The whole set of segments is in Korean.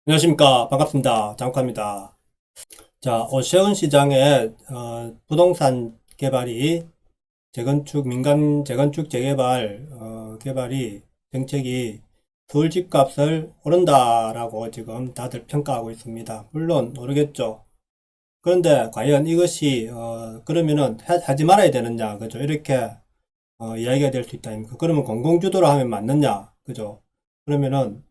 안녕하십니까. 반갑습니다. 장욱합니다. 자, 오세훈 시장의 부동산 개발이 민간 재건축 재개발 개발이 정책이 서울 집값을 오른다라고 지금 다들 평가하고 있습니다. 물론 오르겠죠. 그런데 과연 이것이 그러면은 하지 말아야 되느냐, 그죠? 이렇게 이야기가 될 수 있다. 그러면 공공주도로 하면 맞느냐, 그죠? 그러면은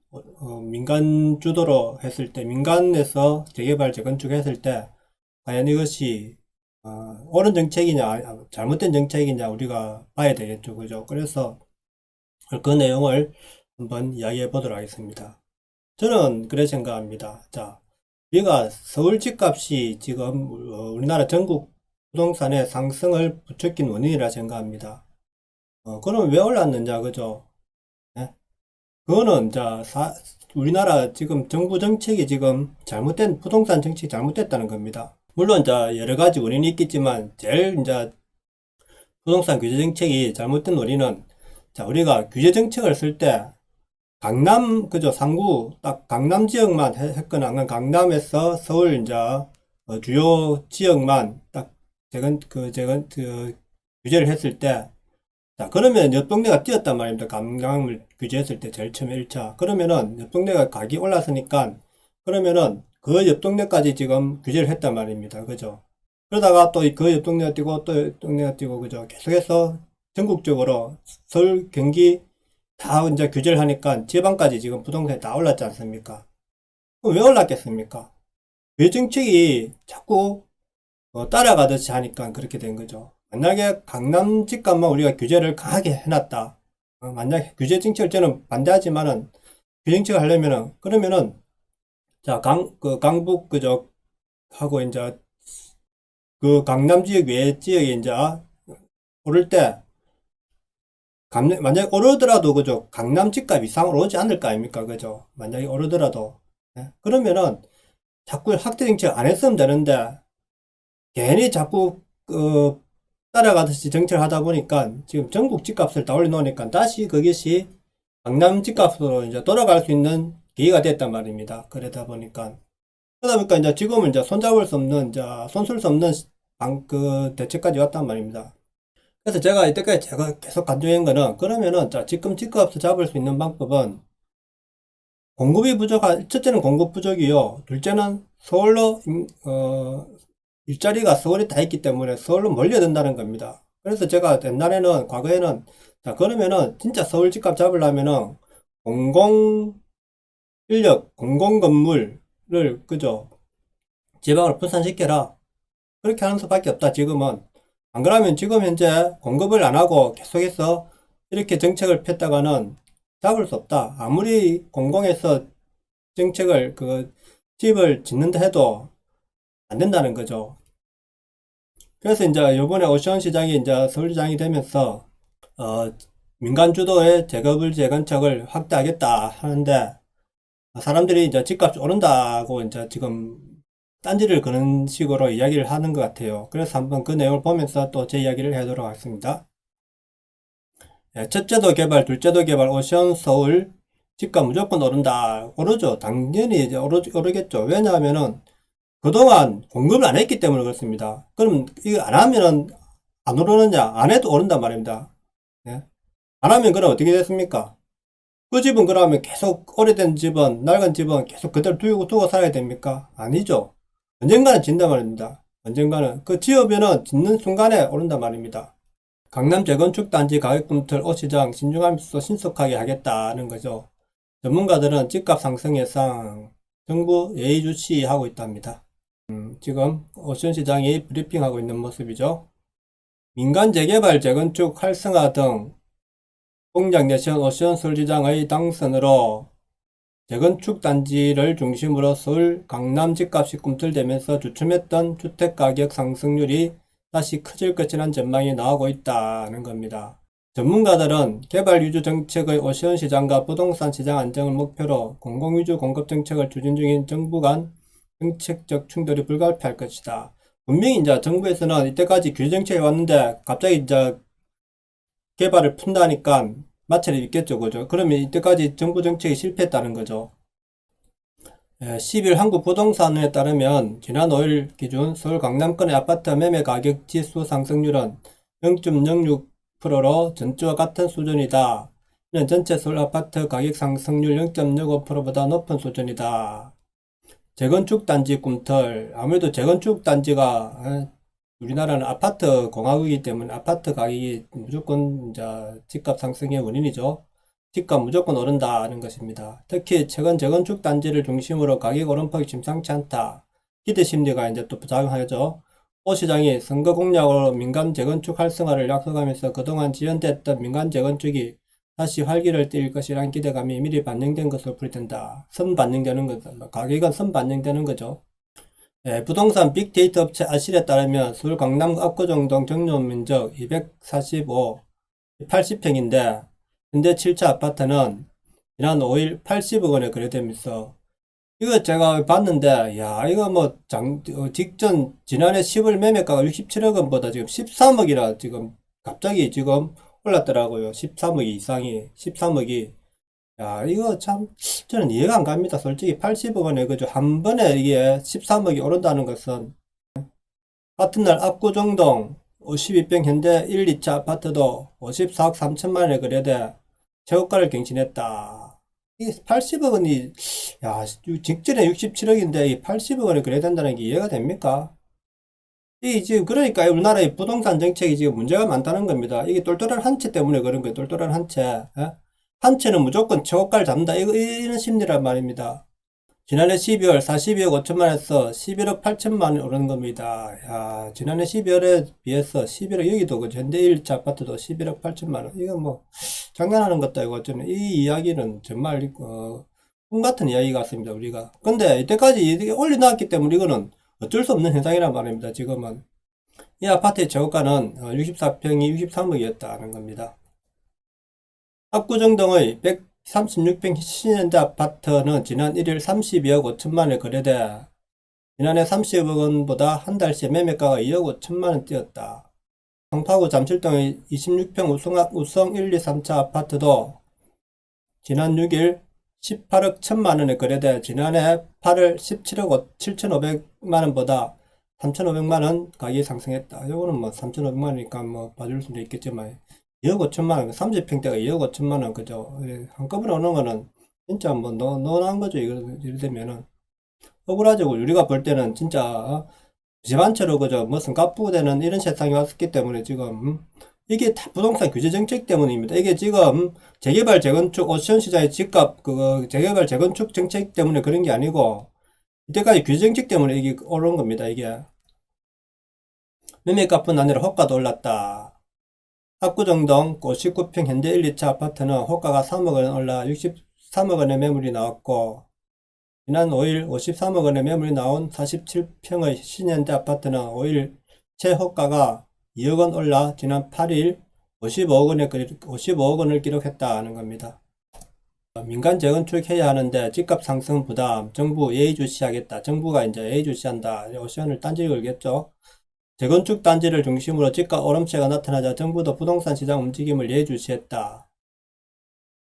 민간 주도로 했을 때, 민간에서 재개발, 재건축 했을 때, 과연 이것이 옳은 정책이냐, 잘못된 정책이냐, 우리가 봐야 되겠죠. 그죠? 그래서 그 내용을 한번 이야기해 보도록 하겠습니다. 저는 그래 생각합니다. 자, 우리가 서울 집값이 지금 우리나라 전국 부동산의 상승을 부추긴 원인이라 생각합니다. 그럼 왜 올랐느냐, 그죠? 예? 그거는, 우리나라 지금 정부 정책이 지금 부동산 정책이 잘못됐다는 겁니다. 물론, 여러 가지 원인이 있겠지만, 제일, 부동산 규제 정책이 잘못된 원인은, 우리가 규제 정책을 쓸 때, 그죠, 상구, 딱 강남 지역만 했거나, 아니면 강남에서 서울, 주요 지역만 딱, 규제를 했을 때, 그러면 옆 동네가 뛰었단 말입니다. 감량을 규제했을 때 제일 처음에 1차. 그러면은 옆 동네가 가격이 올랐으니까 그러면은 그 옆 동네까지 지금 규제를 했단 말입니다. 그죠? 그러다가 또 그 옆 동네가 뛰고 또 옆 동네가 뛰고 그죠? 계속해서 전국적으로 서울, 경기 다 이제 규제를 하니까 지방까지 지금 부동산이 다 올랐지 않습니까? 그럼 왜 올랐겠습니까? 왜 정책이 자꾸 따라가듯이 하니까 그렇게 된 거죠. 만약에 강남 집값만 우리가 규제를 강하게 해놨다. 만약에 규제 정책을 저는 반대하지만은 규제 정책을 하려면은 그러면은 강북 그저 하고 이제 그 강남 지역 외 지역에 이제 오를 때 만약에 오르더라도 그죠 강남 집값 이상으로 오지 않을 거 아닙니까 그죠 만약에 오르더라도 그러면은 자꾸 확대 정책 안 했으면 되는데 괜히 자꾸 따라가듯이 정책을 하다 보니까 지금 전국 집값을 다 올려놓으니까 다시 그것이 강남 집값으로 이제 돌아갈 수 있는 계기가 됐단 말입니다. 그러다 보니까 이제 지금은 이제 손잡을 수 없는 손쓸 수 없는 대책까지 왔단 말입니다. 그래서 제가 이때까지 제가 계속 간주한 거는 그러면은 지금 집값을 잡을 수 있는 방법은 첫째는 공급 부족이요. 둘째는 서울로 일자리가 서울에 다 있기 때문에 서울로 몰려든다는 겁니다. 그래서 제가 과거에는, 그러면은 진짜 서울 집값 잡으려면은 공공 인력, 공공 건물을, 그죠? 지방으로 분산시켜라. 그렇게 하는 수밖에 없다, 지금은. 안 그러면 지금 현재 공급을 안 하고 계속해서 이렇게 정책을 폈다가는 잡을 수 없다. 아무리 공공에서 집을 짓는다 해도 안 된다는 거죠. 그래서 이제 요번에 오시원 시장이 이제 서울시장이 되면서 어, 민간 주도의 재건축을 확대하겠다 하는데 사람들이 이제 집값이 오른다고 이제 지금 딴지를 그런 식으로 이야기를 하는 것 같아요. 그래서 한번 그 내용을 보면서 또 제 이야기를 해보도록 하겠습니다. 첫째도 개발, 둘째도 개발, 오션 서울 집값 무조건 오른다. 오르죠. 당연히 이제 오르겠죠. 왜냐하면은 그동안 공급을 안 했기 때문에 그렇습니다. 그럼 이거 안 하면은 안 오르느냐? 안 해도 오른단 말입니다. 예? 안 하면 그럼 어떻게 됐습니까? 그 집은 그러면 계속 오래된 집은, 낡은 집은 계속 그대로 두고 살아야 됩니까? 아니죠. 언젠가는 진단 말입니다. 언젠가는. 그 지으면은 짓는 순간에 오른단 말입니다. 강남 재건축 단지 가격 검토를 시장 신중하면서 신속하게 하겠다는 거죠. 전문가들은 집값 상승 예상 정부 예의주시하고 있답니다. 지금 오션 시장이 브리핑하고 있는 모습이죠. 민간 재개발, 재건축 활성화 등 공약 내세운 오션 서울시장의 당선으로 재건축 단지를 중심으로 서울, 강남 집값이 꿈틀대면서 주춤했던 주택가격 상승률이 다시 커질 것이라는 전망이 나오고 있다는 겁니다. 전문가들은 개발 위주 정책의 오션 시장과 부동산 시장 안정을 목표로 공공 위주 공급 정책을 추진 중인 정부 간 정책적 충돌이 불가피할 것이다. 분명히 이제 정부에서는 이때까지 규제 정책이 왔는데 갑자기 이제 개발을 푼다니까 마찰이 있겠죠, 그죠? 그러면 이때까지 정부 정책이 실패했다는 거죠. 10일 한국부동산에 따르면 지난 5일 기준 서울 강남권의 아파트 매매 가격 지수 상승률은 0.06%로 전주와 같은 수준이다. 이는 전체 서울 아파트 가격 상승률 0.65%보다 높은 수준이다. 재건축 단지 꿈틀. 아무래도 재건축 단지가 우리나라는 아파트 공화국이기 때문에 아파트 가격이 무조건 이제 집값 상승의 원인이죠. 집값 무조건 오른다는 것입니다. 특히 최근 재건축 단지를 중심으로 가격 오름폭이 심상치 않다. 기대 심리가 이제 또 부작용하죠. 오 시장이 선거 공약으로 민간 재건축 활성화를 약속하면서 그동안 지연됐던 민간 재건축이 다시 활기를 띨 것이란 기대감이 미리 반영된 것으로 풀이된다. 선반영되는 것, 가격은 선반영되는 거죠. 부동산 빅데이터 업체 아실에 따르면 서울 강남 압구정동 정용 면적 245, 80평인데 현대 7차 아파트는 지난 5일 80억 원에 거래되면서 이거 제가 봤는데 야 이거 뭐 직전 지난해 10월 매매가가 67억 원보다 지금 13억이라 지금 갑자기 지금 올랐더라고요. 13억 이상이 13억이 야 이거 참 저는 이해가 안 갑니다. 솔직히 80억 원에 그죠 한 번에 이게 13억이 오른다는 것은 같은 날 압구정동 52평 현대 1, 2차 아파트도 54억 3천만 원에 거래돼 최고가를 갱신했다. 이게 80억 원이 야 직전에 67억인데 80억 원에 거래야 된다는 게 이해가 됩니까? 이 지금 그러니까 우리나라의 부동산 정책이 지금 문제가 많다는 겁니다. 이게 똘똘한 한 채 때문에 그런 거예요. 똘똘한 한 채. 예? 한 채는 무조건 최고가를 잡는다. 이런 심리란 말입니다. 지난해 12월 42억 5천만에서 11억 8천만 원 오른 겁니다. 야, 지난해 12월에 비해서 11억 여기도 그 현대 1차 아파트도 11억 8천만 원. 이거 뭐 장난하는 것도 아니고 저는 이 이야기는 정말 꿈 같은 이야기 같습니다. 우리가. 근데 이때까지 이게 올려놨기 때문에 이거는 어쩔 수 없는 현상이란 말입니다. 지금은 이 아파트의 최고가는 64평이 63억이었다는 겁니다. 압구정동의 136평 신현대 아파트는 지난 1일 32억 5천만에 거래돼 지난해 30억 원보다 한 달 새 매매가가 2억 5천만 원 뛰었다. 성파구 잠실동의 26평 우성 1, 2, 3차 아파트도 지난 6일 18억 1천만 원에 거래돼 지난해 8월 17억 7,500만 원보다 3,500만 원 가격이 상승했다. 요거는 뭐 3,500만 원이니까 뭐 봐줄 수도 있겠지만 2억 5천만 원, 30평대가 2억 5천만 원, 그죠? 한꺼번에 오는 거는 진짜 뭐 너무한 거죠. 이래 되면은. 억울하죠. 우리가 볼 때는 진짜, 집 한 채로 그죠? 무슨 값부고 되는 이런 세상이 왔기 때문에 지금, 이게 다 부동산 규제 정책 때문입니다. 이게 지금 재개발, 재건축, 오션 시장의 집값, 재개발, 재건축 정책 때문에 그런 게 아니고, 이때까지 규제 정책 때문에 이게 오른 겁니다. 이게. 매매값뿐 아니라 호가도 올랐다. 압구정동 59평 현대 1, 2차 아파트는 호가가 3억 원 올라 63억 원의 매물이 나왔고 지난 5일 53억 원의 매물이 나온 47평의 신현대 아파트는 5일 최호가가 2억 원 올라 지난 8일 55억 원을 기록했다는 겁니다. 민간 재건축 해야 하는데 집값 상승 부담, 정부 예의주시하겠다. 정부가 이제 예의주시한다. 오션을 딴지 걸겠죠. 재건축 단지를 중심으로 집값 오름세가 나타나자 정부도 부동산 시장 움직임을 예주시했다.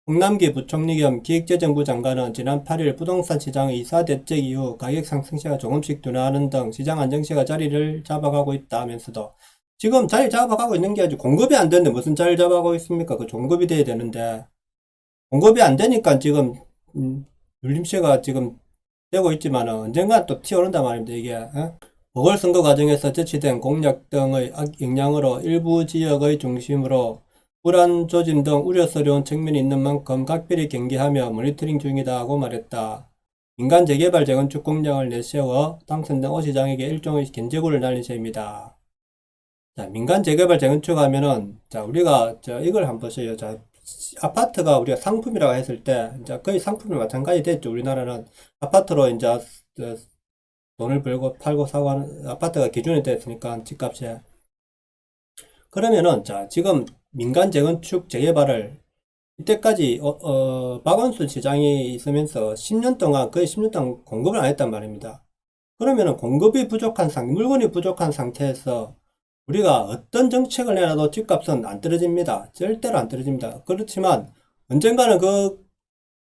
홍남기 부총리 겸 기획재정부 장관은 지난 8일 부동산 시장의 2차 대책 이후 가격 상승세가 조금씩 둔화하는 등 시장 안정세가 자리를 잡아가고 있다 하면서도 지금 자리 잡아가고 있는 게 아니고 공급이 안 되는데 무슨 자리를 잡아가고 있습니까? 그 공급이 돼야 되는데 공급이 안 되니까 지금 눌림세가 지금 되고 있지만 언젠가 또 튀어오른단 말입니다. 이게 보궐선거 과정에서 제시된 공약 등의 영향으로 일부 지역의 중심으로 불안 조짐 등 우려스러운 측면이 있는 만큼 각별히 경계하며 모니터링 중이다 고 말했다. 민간 재개발 재건축 공약을 내세워 당선된 오 시장에게 일종의 견제구를 날린 셈입니다. 자, 민간 재개발 재건축 하면은 자 우리가 이걸 한번 보세요. 자 아파트가 우리가 상품이라고 했을 때 이제 거의 상품이 마찬가지 됐죠. 우리나라는 아파트로 이제 돈을 벌고 팔고 사고 하는 아파트가 기준이 됐으니까 집값에 그러면은 자 지금 민간 재건축 재개발을 이때까지 박원순 시장이 있으면서 10년 동안 거의 10년 동안 공급을 안 했단 말입니다. 그러면은 공급이 부족한 물건이 부족한 상태에서 우리가 어떤 정책을 내놔도 집값은 안 떨어집니다. 절대로 안 떨어집니다. 그렇지만 언젠가는 그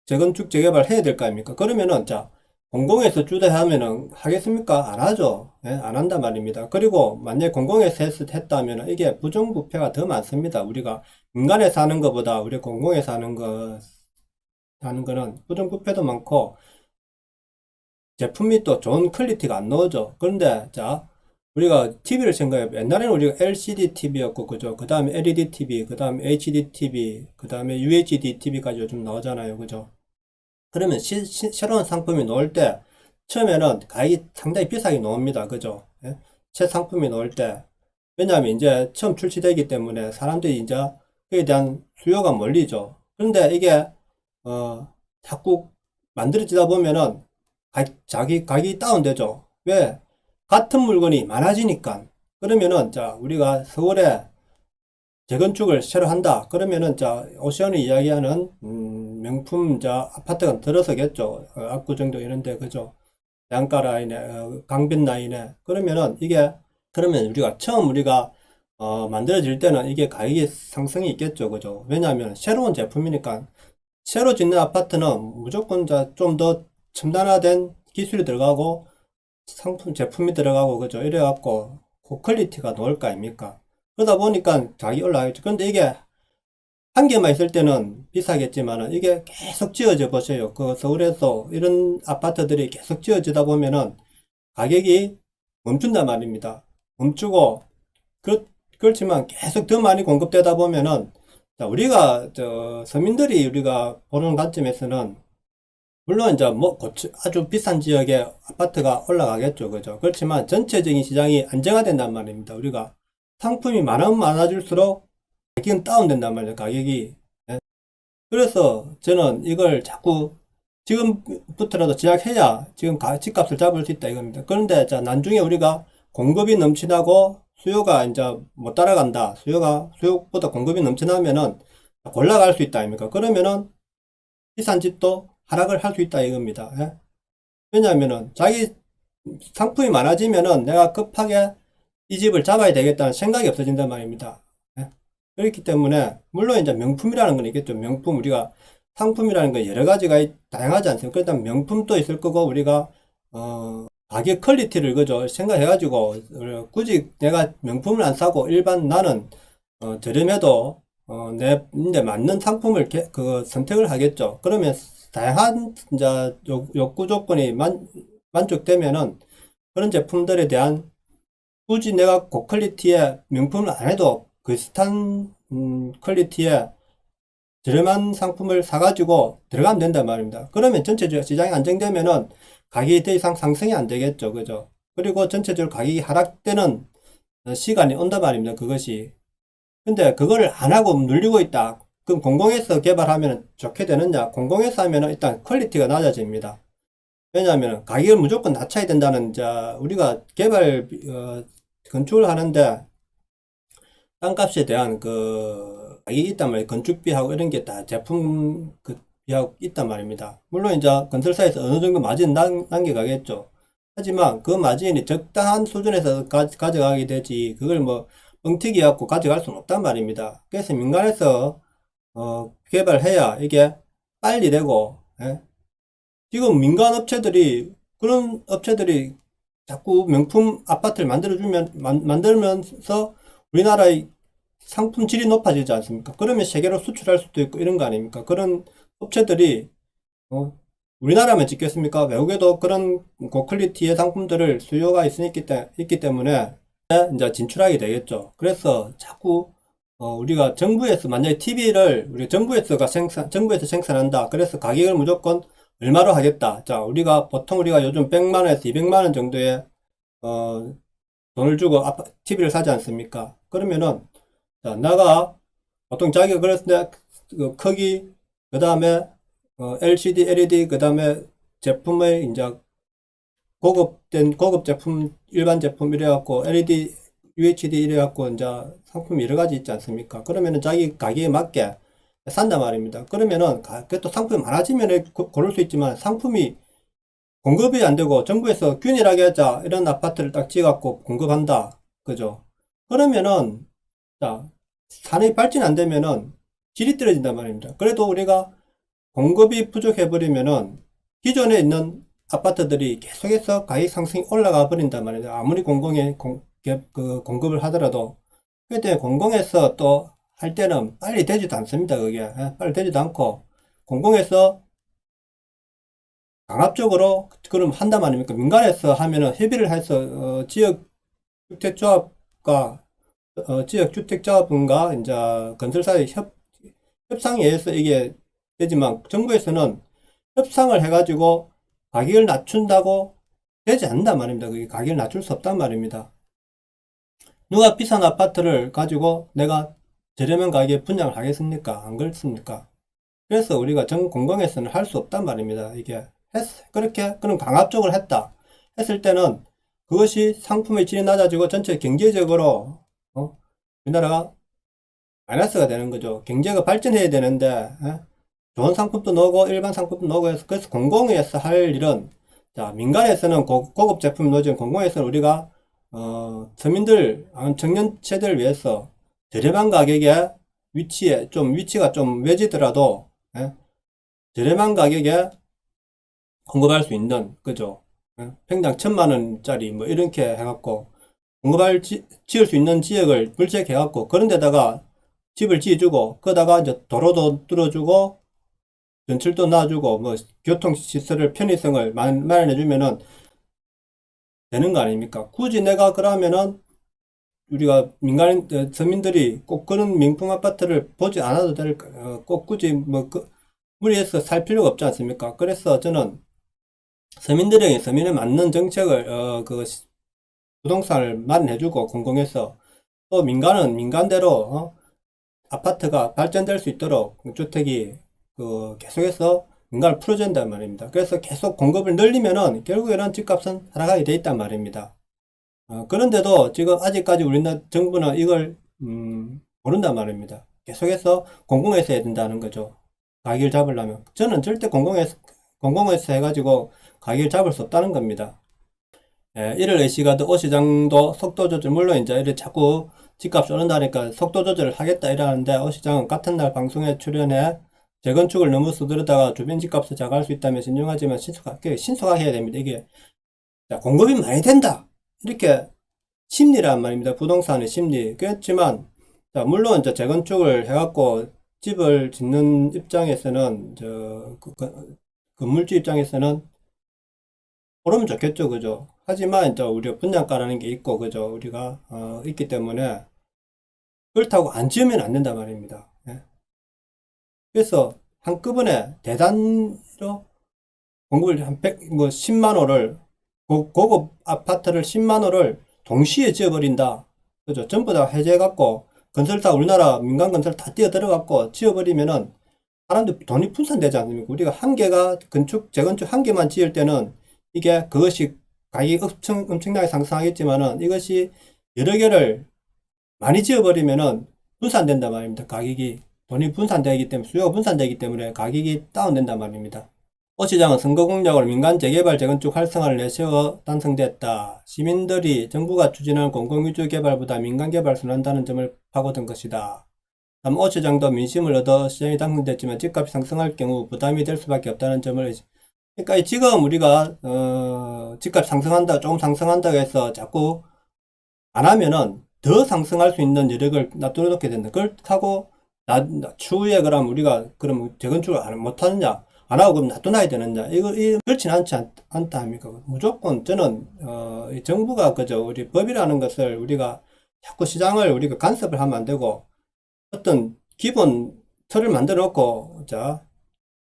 재건축 재개발 해야 될 거 아닙니까? 그러면은 자 공공에서 주도하면은 하겠습니까? 안 하죠. 예, 안 한단 말입니다. 그리고 만약에 공공에서 했다면 이게 부정부패가 더 많습니다. 우리가 민간에서 하는 것보다 우리 공공에서 하는 거는 부정부패도 많고 제품이 또 좋은 퀄리티가 안 나오죠. 그런데 자 우리가 TV를 생각해 옛날에는 우리가 LCD TV였고 그죠. 그 다음에 LED TV, 그 다음에 HD TV, 그 다음에 UHD TV까지 요즘 나오잖아요. 그죠. 그러면 새로운 상품이 나올 때 처음에는 가격이 상당히 비싸게 나옵니다. 그죠? 예? 새 상품이 나올 때 왜냐하면 이제 처음 출시되기 때문에 사람들이 이제 그에 대한 수요가 몰리죠. 그런데 이게 자꾸 만들어지다 보면은 자기 가격이 다운되죠. 왜? 같은 물건이 많아지니까. 그러면은 자 우리가 서울에 재건축을 새로 한다. 그러면은 자 오시안이 이야기하는 명품 자 아파트가 들어서겠죠. 압구정도 이런데 그죠. 양가 라인에 강변 라인에 그러면은 이게 그러면 우리가 처음 우리가 만들어질 때는 이게 가격이 상승이 있겠죠. 그죠. 왜냐하면 새로운 제품이니까 새로 짓는 아파트는 무조건 좀 더 첨단화된 기술이 들어가고 상품 제품이 들어가고 그죠. 이래 갖고 고퀄리티가 나올 거 아닙니까? 그러다 보니까 가격이 올라가겠죠. 근데 이게 한 개만 있을 때는 비싸겠지만은 이게 계속 지어져 보세요. 그 서울에서 이런 아파트들이 계속 지어지다 보면은 가격이 멈춘단 말입니다. 멈추고 그렇지만 계속 더 많이 공급되다 보면은 자, 우리가 서민들이 우리가 보는 관점에서는 물론 이제 뭐 아주 비싼 지역에 아파트가 올라가겠죠. 그죠? 그렇지만 전체적인 시장이 안정화된단 말입니다. 우리가 상품이 많으면 많아질수록 가격은 다운된단 말이에요. 가격이. 예. 그래서 저는 이걸 자꾸 지금부터라도 제약해야 지금 집값을 잡을 수 있다 이겁니다. 그런데 자 나중에 우리가 공급이 넘치나고 수요가 이제 못 따라간다. 수요보다 공급이 넘치나면은 올라갈 수 있다 아닙니까? 그러면은 비싼 집도 하락을 할 수 있다 이겁니다. 예? 왜냐하면은 자기 상품이 많아지면은 내가 급하게 이 집을 잡아야 되겠다는 생각이 없어진단 말입니다. 예? 그렇기 때문에 물론 이제 명품이라는 건 있겠죠. 명품 우리가 상품이라는 건 여러 가지가 다양하지 않습니까? 그렇다면 명품도 있을 거고 우리가 가격 퀄리티를 그죠 생각해 가지고 굳이 내가 명품을 안 사고 일반 나는 저렴해도 내 맞는 상품을 선택을 하겠죠. 그러면 다양한 이제 욕구 조건이 만족되면은 그런 제품들에 대한 굳이 내가 고퀄리티의 명품을 안 해도 비슷한 퀄리티의 저렴한 상품을 사가지고 들어가면 된단 말입니다. 그러면 전체적으로 시장이 안정되면은 가격이 더 이상 상승이 안 되겠죠. 그죠? 그리고 전체적으로 가격이 하락되는 시간이 온단 말입니다. 그것이. 근데 그거를 안 하고 눌리고 있다. 그럼 공공에서 개발하면 좋게 되느냐? 공공에서 하면 일단 퀄리티가 낮아집니다. 왜냐하면 가격을 무조건 낮춰야 된다는 우리가 건축을 하는데 땅값에 대한 가격이 있단 말이에요. 건축비하고 이런 게 다 제품 비하고 있단 말입니다. 물론 이제 건설사에서 어느 정도 마진 남겨가겠죠. 하지만 그 마진이 적당한 수준에서 가져가게 되지 그걸 뭐 뻥튀기 갖고 가져갈 수는 없단 말입니다. 그래서 민간에서 개발해야 이게 빨리 되고 예? 지금 민간 업체들이 그런 업체들이 자꾸 명품 아파트를 만들면서 우리나라의 상품 질이 높아지지 않습니까? 그러면 세계로 수출할 수도 있고 이런 거 아닙니까? 그런 업체들이 우리나라만 짓겠습니까? 외국에도 그런 고퀄리티의 상품들을 수요가 있기 때문에 이제 진출하게 되겠죠. 그래서 자꾸 우리가 정부에서 만약에 TV를 우리 정부에서 생산한다. 그래서 가격을 무조건 얼마로 하겠다. 자, 보통 우리가 요즘 100만원에서 200만원 정도의 돈을 주고 TV를 사지 않습니까? 그러면은 자, 나가 보통 자기가 그랬을 때 그 크기 그 다음에 LCD, LED 그 다음에 제품의 이제 고급 제품 일반 제품 이래갖고 LED, UHD 이래갖고 이제 상품이 여러 가지 있지 않습니까? 그러면은 자기 가격에 맞게 산단 말입니다. 그러면은 그것도 상품이 많아지면 고를 수 있지만 상품이 공급이 안 되고 정부에서 균일하게 자 이런 아파트를 딱 지어갖고 공급한다. 그죠? 그러면은 자 산업이 발전 안 되면은 질이 떨어진단 말입니다. 그래도 우리가 공급이 부족해 버리면은 기존에 있는 아파트들이 계속해서 가격 상승이 올라가 버린단 말이에요. 아무리 공급을 하더라도. 그때 공공에서 또 할 때는 빨리 되지도 않습니다. 그게. 빨리 되지도 않고, 공공에서 강압적으로 그럼 한단 말입니까? 민간에서 하면은 협의를 해서, 지역주택조합과, 지역주택자분과 이제 건설사의 협상에 의해서 이게 되지만, 정부에서는 협상을 해가지고 가격을 낮춘다고 되지 않는단 말입니다. 그게 가격을 낮출 수 없단 말입니다. 누가 비싼 아파트를 가지고 내가 저렴한 가격에 분양을 하겠습니까? 안 그렇습니까? 그래서 우리가 공공에서는 할 수 없단 말입니다. 이게 그렇게 그럼 강압적으로 했다 했을 때는 그것이 상품의 질이 낮아지고 전체 경제적으로 우리나라가 마이너스가 되는 거죠. 경제가 발전해야 되는데 좋은 상품도 나오고 일반 상품도 나오고 해서 그래서 공공에서 할 일은 자 민간에서는 고급 제품 나오지만 공공에서는 우리가 서민들 청년세대를 위해서 저렴한 가격에 위치가 좀 외지더라도 저렴한 가격에 공급할 수 있는 그죠. 평당 1,000만원짜리 뭐 이렇게 해갖고 지을 수 있는 지역을 물색해갖고 그런 데다가 집을 지어주고 거기다가 이제 도로도 뚫어주고 전철도 놔주고 뭐 교통시설을 편의성을 마련해주면은 되는 거 아닙니까? 굳이 내가 그러면은 우리가 서민들이 꼭 그런 명품 아파트를 보지 않아도 꼭 굳이 무리해서 살 필요가 없지 않습니까? 그래서 저는 서민에 맞는 정책을 부동산을 마련해주고 공공에서 또 민간은 민간대로 아파트가 발전될 수 있도록 주택이 계속해서 민간을 풀어줘야 된단 말입니다. 그래서 계속 공급을 늘리면은 결국에는 집값은 하락하게 돼 있단 말입니다. 그런데도 지금 아직까지 우리나라 정부는 이걸 모른단 말입니다. 계속해서 공공에서 해야 된다는 거죠. 가격을 잡으려면 저는 절대 공공에서 해가지고 가격을 잡을 수 없다는 겁니다. 1월 A시가드 오시장도 속도 조절 물론 이제 이렇게 자꾸 집값 오른다니까 속도 조절을 하겠다 이러는데 오시장은 같은 날 방송에 출연해 재건축을 너무 서두르다가 주변 집값을 자각할 수 있다면 신중하지만 신속하게 해야 됩니다. 이게 공급이 많이 된다 이렇게 심리란 말입니다. 부동산의 심리. 그렇지만 물론 이제 재건축을 해갖고 집을 짓는 입장에서는 건물주 입장에서는 오르면 좋겠죠, 그죠? 하지만 이제 우리가 분양가라는 게 있고, 그죠? 우리가 있기 때문에 그렇다고 안 지으면 안 된단 말입니다. 그래서 한꺼번에 대단로 공급을 한 10만 호를 고급 아파트를 10만 호를 동시에 지어버린다. 그죠? 전부 다 해제해갖고 건설사 우리나라 민간 건설 다 뛰어들어갖고 지어버리면은 사람들 돈이 분산되지 않습니까? 우리가 재건축 한 개만 지을 때는 그것이 가격이 엄청나게 상승하겠지만은 이것이 여러 개를 많이 지어버리면은 분산된단 말입니다. 가격이 돈이 분산되기 때문에 수요가 분산되기 때문에 가격이 다운된단 말입니다. 오 시장은 선거 공약으로 민간 재개발 재건축 활성화를 내세워 탄생됐다. 시민들이 정부가 추진하는 공공위주 개발보다 민간 개발을 선호한다는 점을 파고든 것이다. 다음 오 시장도 민심을 얻어 시장이 당선됐지만 집값이 상승할 경우 부담이 될 수밖에 없다는 점을 그러니까 지금 우리가 집값 조금 상승한다고 해서 자꾸 안 하면은 더 상승할 수 있는 여력을 놔둬놓게 된다. 그렇다고 추후에 그럼 우리가 그럼 재건축을 못 하느냐? 안 하고 그럼 놔둬놔야 되느냐? 그렇지는 않다 합니까? 무조건 저는 정부가 그저 우리 법이라는 것을 우리가 자꾸 시장을 우리가 간섭을 하면 안 되고 어떤 기본 틀을 만들어 놓고 자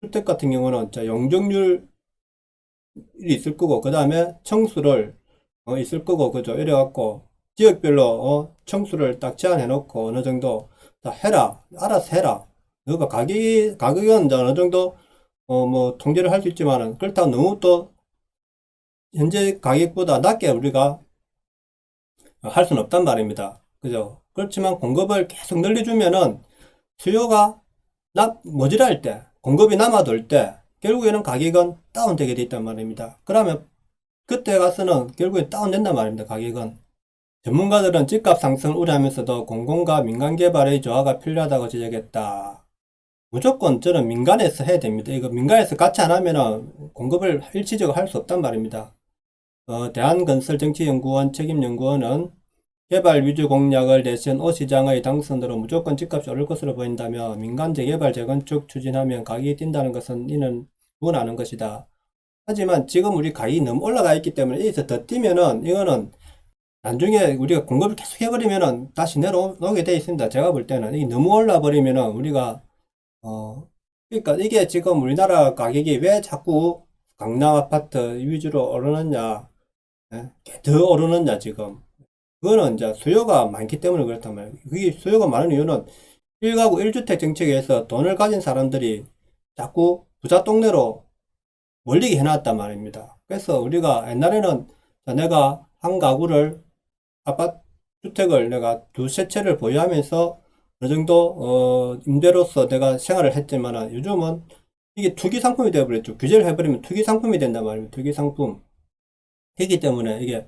주택 같은 경우는 자 용적률이 있을 거고 그 다음에 청수를 있을 거고 그죠? 이래갖고 지역별로 청수를 딱 제한해 놓고 어느 정도 다 해라 알아서 해라. 너가 가격은 이제 어느 정도 뭐 통제를 할 수 있지만은 그렇다고 너무 또 현재 가격보다 낮게 우리가 할 수는 없단 말입니다. 그죠? 그렇지만 공급을 계속 늘려주면은 수요가 모자랄 때 공급이 남아돌 때 결국에는 가격은 다운되게 돼 있단 말입니다. 그러면 그때 가서는 결국에 다운된단 말입니다. 가격은. 전문가들은 집값 상승을 우려하면서도 공공과 민간 개발의 조화가 필요하다고 지적했다. 무조건 저는 민간에서 해야 됩니다. 이거 민간에서 같이 안 하면은 공급을 일시적으로 할 수 없단 말입니다. 대한건설정치연구원 책임연구원은 개발 위주 공약을 내세운 오 시장의 당선으로 무조건 집값이 오를 것으로 보인다며 민간 재개발 재건축 추진하면 가격이 뛴다는 것은 이는 누구나 아는 것이다. 하지만 지금 우리 가격이 너무 올라가 있기 때문에 여기서 더 뛰면은 이거는 나중에 우리가 공급을 계속 해버리면은 다시 내려오게 돼 있습니다. 제가 볼 때는 이게 너무 올라 버리면은 우리가 그러니까 이게 지금 우리나라 가격이 왜 자꾸 강남 아파트 위주로 오르느냐, 예? 더 오르느냐 지금. 그거는 이제 수요가 많기 때문에 그렇단 말이에요. 그게 수요가 많은 이유는 1가구 1주택 정책에서 돈을 가진 사람들이 자꾸 부자 동네로 몰리게 해놨단 말입니다. 그래서 우리가 옛날에는 내가 한 가구를 아파트 주택을 내가 두세 채를 보유하면서 어느 정도 임대로서 내가 생활을 했지만 요즘은 이게 투기 상품이 되어버렸죠. 규제를 해버리면 투기 상품이 된단 말이에요. 투기 상품. 그렇기 때문에 이게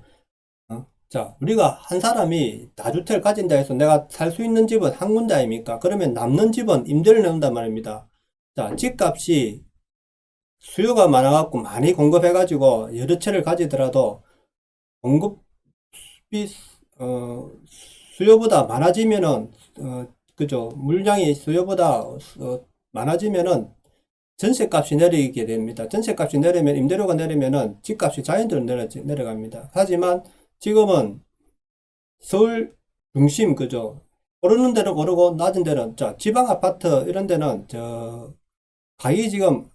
자, 우리가 한 사람이 다주택을 가진다 해서 내가 살 수 있는 집은 한 군데 아닙니까? 그러면 남는 집은 임대를 내는단 말입니다. 자, 집값이 수요가 많아갖고 많이 공급해가지고 여러 채를 가지더라도 공급이 수요보다 많아지면은 그죠? 물량이 수요보다 많아지면은 전세값이 내리게 됩니다. 전세값이 내리면 임대료가 내리면은 집값이 자연적으로 내려갑니다. 하지만 지금은 서울 중심 그죠? 오르는 데는 오르고 낮은 데는 자 지방 아파트 이런 데는 저 가격이 지금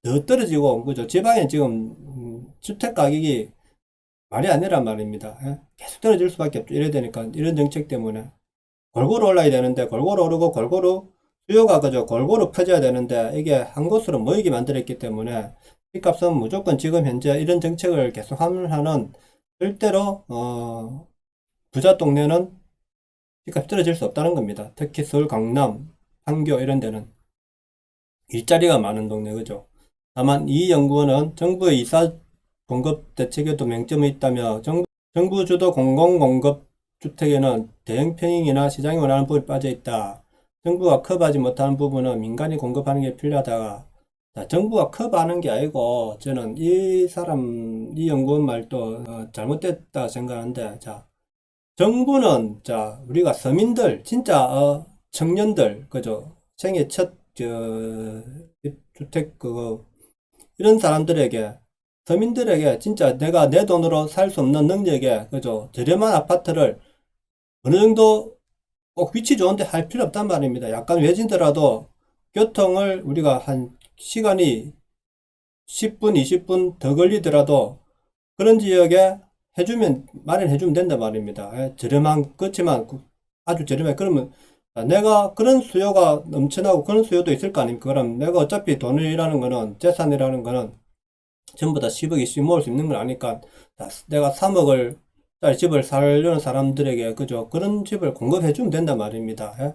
더 떨어지고 그죠? 지방에 지금 주택 가격이 말이 안 되란 말입니다. 예? 계속 떨어질 수밖에 없죠. 이래야 되니까 이런 정책 때문에 골고루 올라야 되는데 골고루 오르고 골고루 수요가 그죠? 골고루 퍼져야 되는데 이게 한 곳으로 모이게 만들었기 때문에 집값은 무조건 지금 현재 이런 정책을 계속하는 한은 절대로 부자 동네는 집값이 떨어질 수 없다는 겁니다. 특히 서울, 강남, 판교 이런 데는 일자리가 많은 동네 그죠? 다만 이 연구원은 정부의 이사 공급 대책에도 맹점이 있다며 정부 주도 공공공급 주택에는 대형 평형이나 시장이 원하는 부분이 빠져 있다. 정부가 커버하지 못하는 부분은 민간이 공급하는 게 필요하다. 자, 정부가 커버하는 게 아니고 저는 이 연구원 말도 잘못됐다 생각하는데 자 정부는 자 우리가 서민들 진짜 청년들 그죠 생애 첫 주택 이런 사람들에게 서민들에게 진짜 내가 내 돈으로 살 수 없는 능력에 그죠 저렴한 아파트를 어느 정도 꼭 위치 좋은데 할 필요 없단 말입니다. 약간 외진더라도 교통을 우리가 한 시간이 10분, 20분 더 걸리더라도 그런 지역에 마련해주면 된단 말입니다. 예, 그렇지만 아주 저렴해. 그러면 내가 그런 수요가 넘쳐나고 그런 수요도 있을 거 아닙니까? 그럼 내가 어차피 돈이라는 거는, 재산이라는 거는 전부 다 10억, 20억 모을 수 있는 걸 아니까 내가 3억을 짜리 집을 살려는 사람들에게 그죠? 그런 집을 공급해주면 된단 말입니다. 예?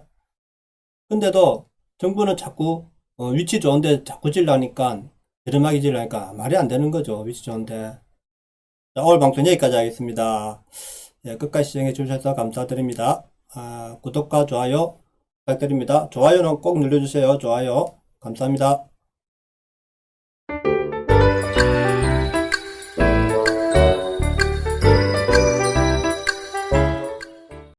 근데도 정부는 자꾸 위치 좋은데 자꾸 질라니까 저렴하게 질라니까 말이 안 되는 거죠. 위치 좋은데. 자, 오늘 방송 여기까지 하겠습니다. 예, 끝까지 시청해 주셔서 감사드립니다. 구독과 좋아요 부탁드립니다. 좋아요는 꼭 눌러주세요. 좋아요. 감사합니다.